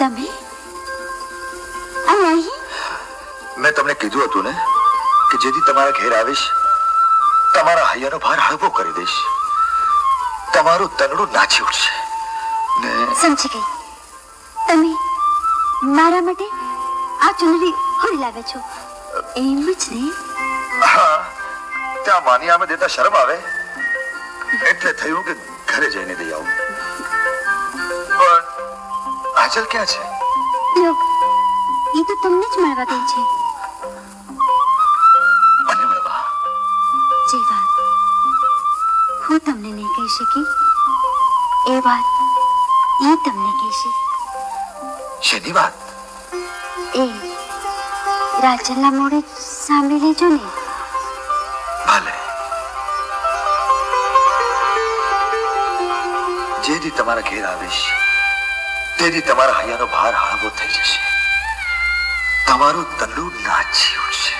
તમે અહીં? મેં તમને કીધું હતું ને કે જેથી તમારા ઘેર આવીશ તમારા હૈયાનો ભાર હળવો કરી દઈશ, તમારું તનડું નાચી ઉઠશે ને. સમજી ગઈ. તમે મારા માટે આ ચુનરી હોડી લાવે છો એમ જ ને? હા, ત્યાં માની આમે દેતા શરમ આવે એટલે થયું કે ઘરે જઈને દઈ આવું. પણ હાજલ ક્યાં છે? લોક એ તો તમને જ મળવા ગઈ છે. મને મળવા? જે વાત હું તમને નહીં કહી શકી એ વાત એ તમને કહેશે. શેની વાત? એ રાજલના મોડે સાંભળી લેજો ને. ભલે. જેથી તમારા ઘેર આવીશ તેથી તમારા હૈયાનો ભાર હળવો થઈ જશે, તમારું તલ્લું નાચી ઉઠશે.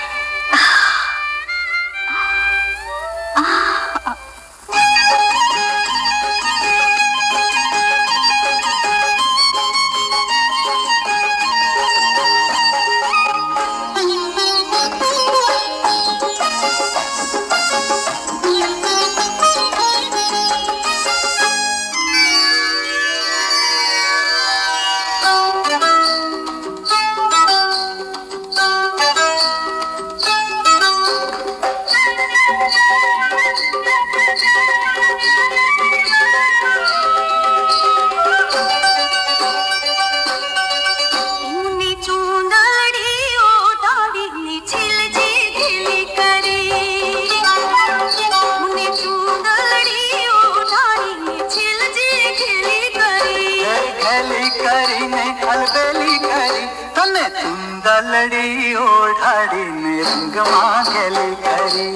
લડી ઓઢાડીને રંગમાં ગેલી કરી.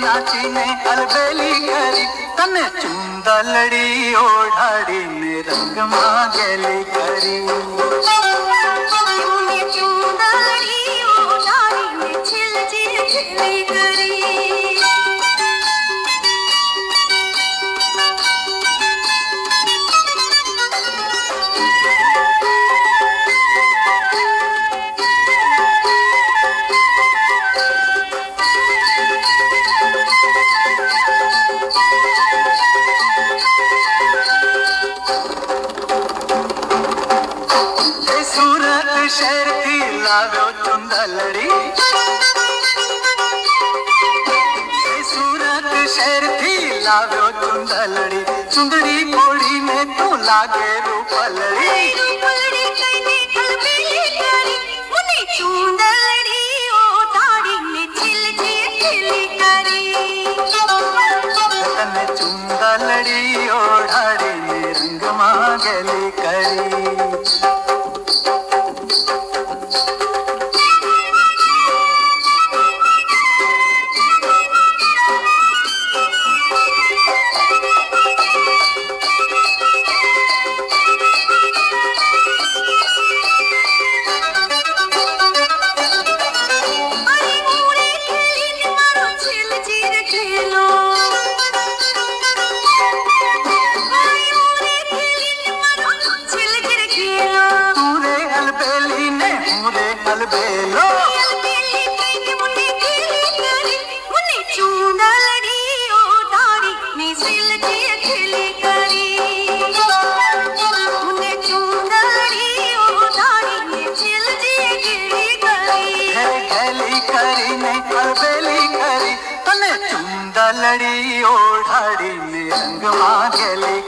નાચીને અલબેલી કરી તને ચુંદલડી ઓઢાડીને રંગમાં ગેલી કરી. શહેરથી લાવ્યો ચુંદલડી, સુરત શહેરથી લાવ્યો ચુંદલડી, ચુંદડી કોડીને તું લાગે રૂપલડી. તને ચુંદલડી ઓઢાડીને રંગમાં ગેલી કરી. લડી ઓઢાડીને રંગમાં ગેલી